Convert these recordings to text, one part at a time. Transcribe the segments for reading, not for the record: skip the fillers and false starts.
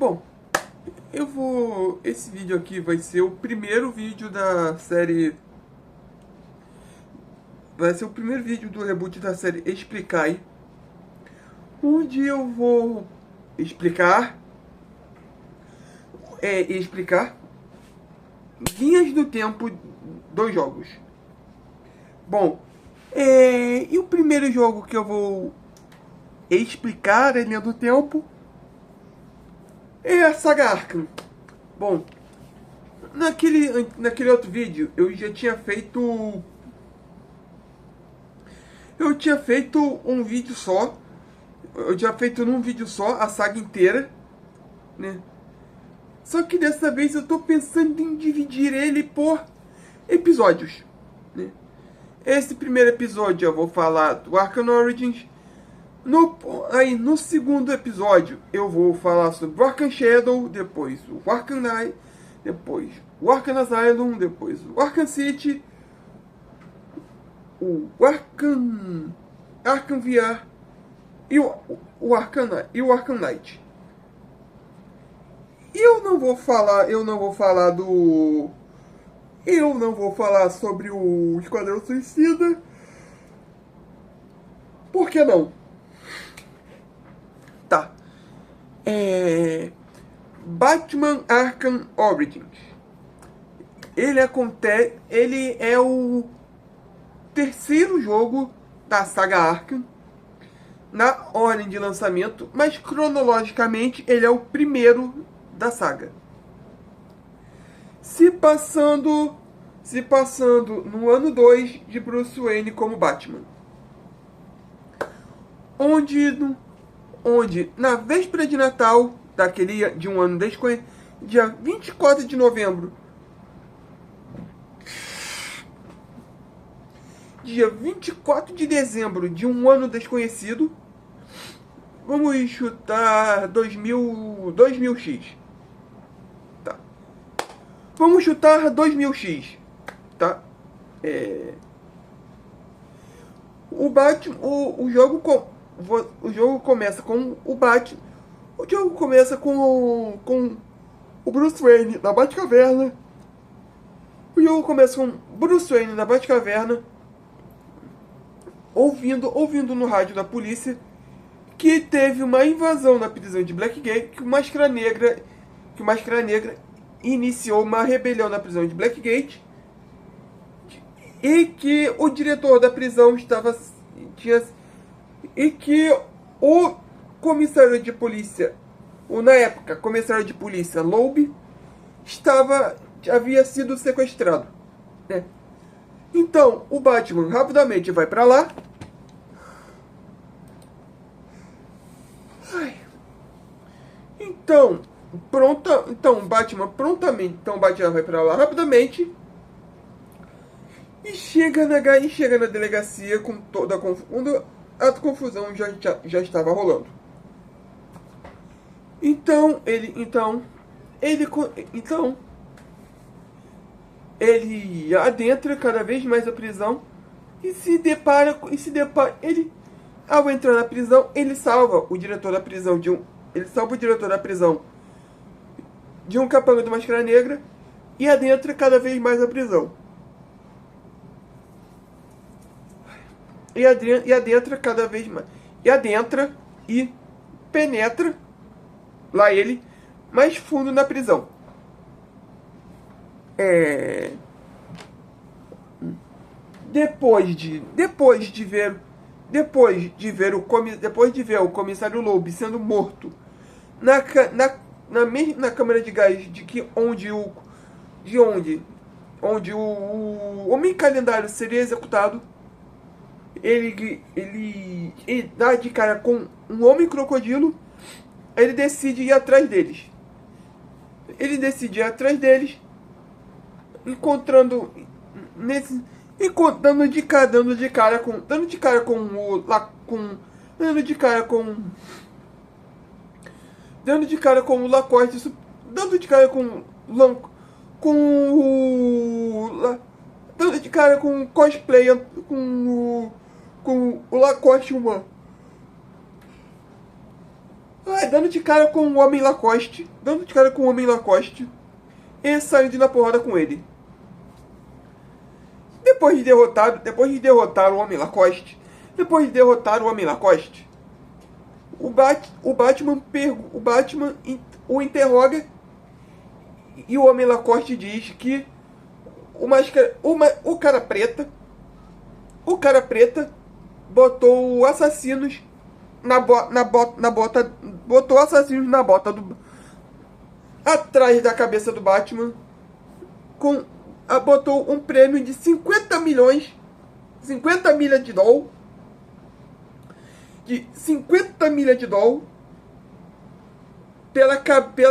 Bom, esse vídeo aqui vai ser o primeiro vídeo da série. Vai ser o primeiro vídeo do reboot da série Explicai, onde eu vou explicar linhas do tempo dos jogos. Bom, e o primeiro jogo que eu vou explicar a linha do tempo é a saga Arkham. Bom, naquele outro vídeo eu já tinha feito um vídeo só. Eu tinha feito num vídeo só a saga inteira, né? Só que dessa vez eu tô pensando em dividir ele por episódios, né? Esse primeiro episódio eu vou falar do Arkham Origins. No segundo episódio eu vou falar sobre o Arkham Shadow, depois o Arkham Knight, depois o Arkham Asylum, depois o Arkham City, o Arkham VR e o Arkham Knight. Eu não vou falar sobre o Esquadrão Suicida. Por que não? Tá. Batman Arkham Origins. Ele é o terceiro jogo da saga Arkham na ordem de lançamento, mas cronologicamente ele é o primeiro da saga. Se passando no ano 2 de Bruce Wayne como Batman. Onde na véspera de Natal de um ano desconhecido, dia 24 de novembro, dia 24 de dezembro de um ano desconhecido, vamos chutar 2000x. Tá. Vamos chutar 2000x, tá? O jogo começa com o Batman. O jogo começa com o Bruce Wayne na Batcaverna. O jogo começa com Bruce Wayne na Batcaverna, ouvindo no rádio da polícia que teve uma invasão na prisão de Blackgate, que o Máscara Negra iniciou uma rebelião na prisão de Blackgate e que o diretor da prisão e que o comissário de polícia, na época, comissário de polícia Loeb, havia sido sequestrado, né? Então, o Batman rapidamente vai pra lá. Então, o Batman vai pra lá rapidamente e chega na delegacia com toda a confusão já estava rolando. Então ele adentra cada vez mais a prisão e ao entrar na prisão, ele salva o diretor da prisão de um capanga do Máscara Negra e adentra cada vez mais a prisão. E adentra cada vez mais. E penetra lá ele mais fundo na prisão. Depois de ver o comissário Loeb sendo morto na câmara de gás onde o Homem Calendário seria executado, ele dá de cara com um Homem Crocodilo. Ele decide ir atrás deles. Dando de cara com o Lacoste, dando de cara com o cosplay, com o Lacoste humano. Dando de cara com o Homem Lacoste. Dando de cara com o Homem Lacoste. E saindo na porrada com ele. Depois de derrotar o Homem Lacoste. O Batman o interroga. E o Homem Lacoste diz que o cara preta botou assassinos botou assassinos na bota atrás da cabeça do Batman, botou um prêmio de 50 milhas de dólar, pela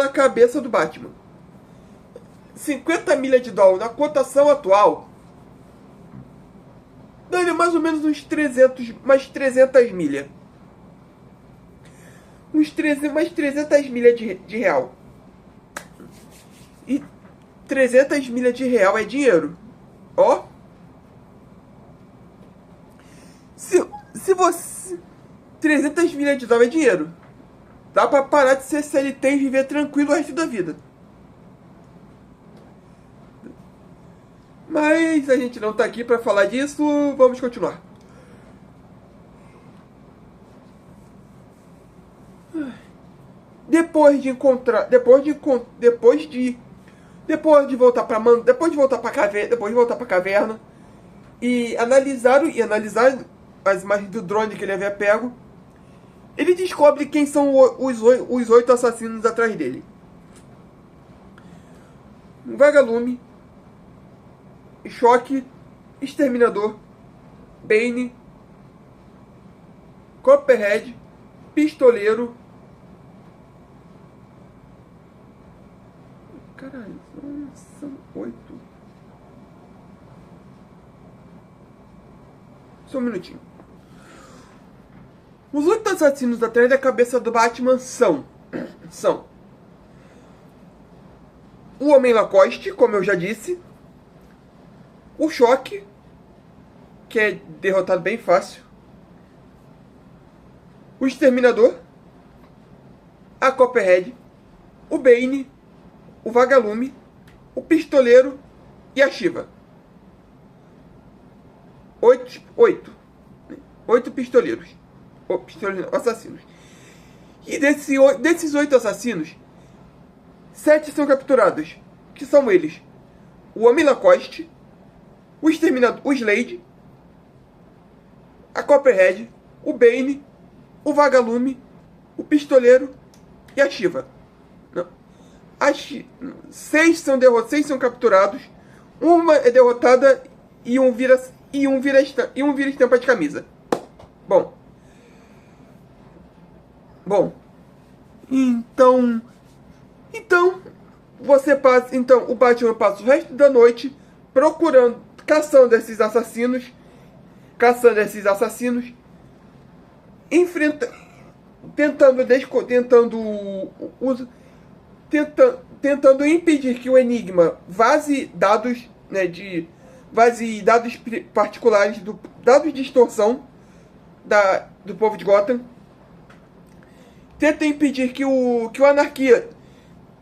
cabeça do Batman. 50 milhas de dólar na cotação atual daria mais ou menos mais 300 milhas. Mais 300 milhas de real. E 300 milhas de real é dinheiro. Ó. Se você... 300 milhas de dólar é dinheiro. Dá pra parar de ser CLT e viver tranquilo o resto da vida. Mas a gente não tá aqui pra falar disso. Vamos continuar. Depois de voltar pra caverna e analisar as imagens do drone que ele havia pego, ele descobre quem são os 8 assassinos atrás dele. Vagalume, Choque, Exterminador, Bane, Copperhead, Pistoleiro. Caralho, são 8. Só um minutinho. Os 8 assassinos atrás da cabeça do Batman são o Homem Lacoste, como eu já disse, o Choque, que é derrotado bem fácil, o Exterminador, a Copperhead, o Bane, o Vagalume, o Pistoleiro e a Shiva. 8 pistoleiros. Assassinos. E desses 8 assassinos, 7 são capturados. Que são eles: o Homem Lacoste, o Exterminador, o Slade, a Copperhead, o Bane, o Vagalume, o Pistoleiro e a Shiva. 6 são capturados, uma é derrotada e um vira estampa de camisa. Bom, então o Batman passa o resto da noite caçando esses assassinos, tentando impedir que o Enigma vaze dados, dados particulares, dados de extorsão do povo de Gotham. Tenta impedir que o Anarquia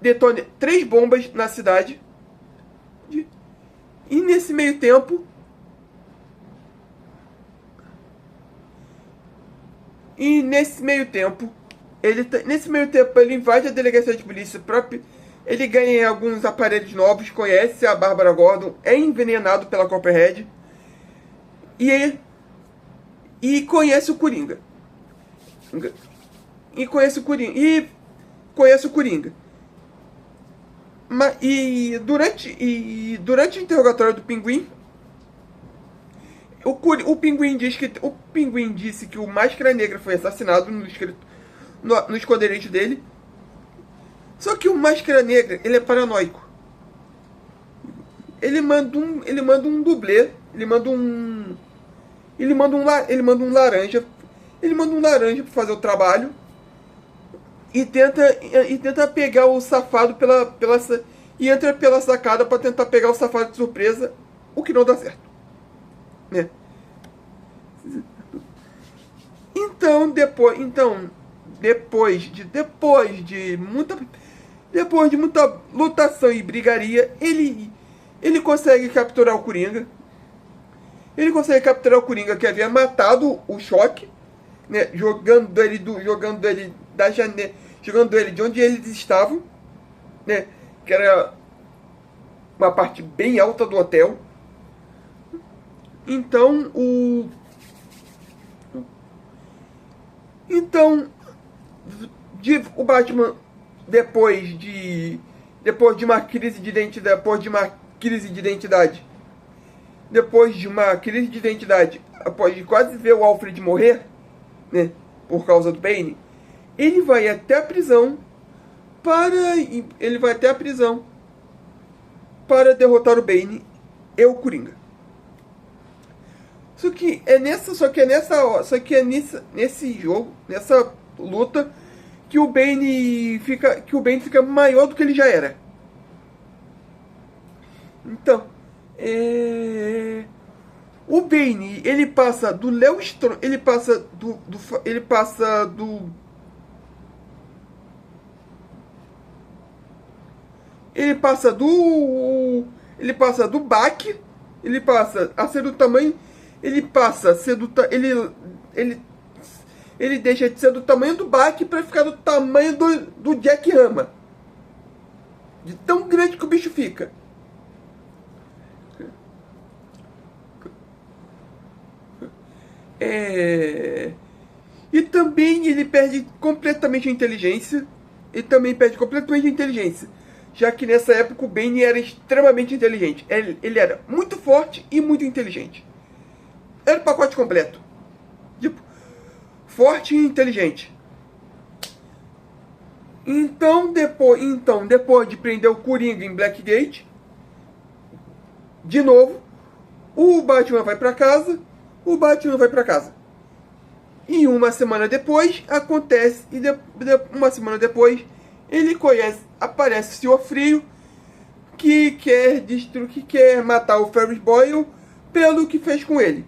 detone 3 bombas na cidade. E nesse meio tempo, ele invade a delegacia de polícia. Ele ganha alguns aparelhos novos, conhece a Bárbara Gordon, é envenenado pela Copperhead e conhece o Coringa. Durante o interrogatório do Pinguim, o Pinguim disse que o Máscara Negra foi assassinado no esconderijo dele. Só que o Máscara Negra, ele é paranoico. Ele manda um dublê, ele manda um laranja para fazer o trabalho e tenta pegar o safado e entra pela sacada para tentar pegar o safado de surpresa, o que não dá certo, né? Então, depois de muita lutação e brigaria, ele consegue capturar o Coringa. Ele consegue capturar o Coringa, que havia matado o Choque, né, jogando ele da janela, jogando ele de onde eles estavam, né, que era uma parte bem alta do hotel. Então o Batman, depois de uma crise de identidade, após de quase ver o Alfred morrer, né, por causa do Bane, ele vai até a prisão para derrotar o Bane e o Coringa. Nesse jogo, nessa luta, que o Bane fica maior do que ele já era. Então, o Bane, ele passa do Léo Stronda, ele passa do Bach, ele passa a ser do tamanho, ele deixa de ser do tamanho do Bach para ficar do tamanho do Jack Rama. De tão grande que o bicho fica. E também ele perde completamente a inteligência. Já que nessa época o Bane era extremamente inteligente. Ele era muito forte e muito inteligente. Era o pacote completo. Tipo, forte e inteligente. Então, depois de prender o Coringa em Blackgate, de novo, o Batman vai pra casa. E uma semana depois, aparece o Sr. Frio, que quer matar o Ferris Boyle pelo que fez com ele.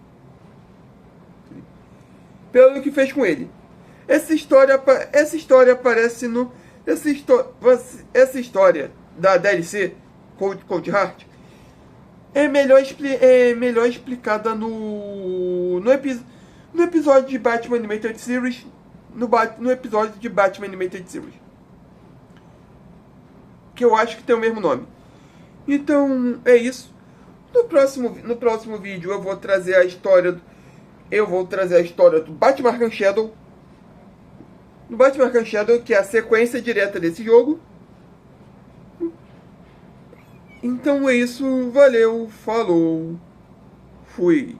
Essa história aparece essa história da DLC Cold Heart é melhor explicada no episódio de Batman Animated Series, no episódio de Batman Animated Series, que eu acho que tem o mesmo nome. Então é isso. No próximo vídeo eu vou trazer a história do Batman Arkham Shadow. No Batman Arkham Shadow, que é a sequência direta desse jogo. Então é isso, valeu, falou, fui.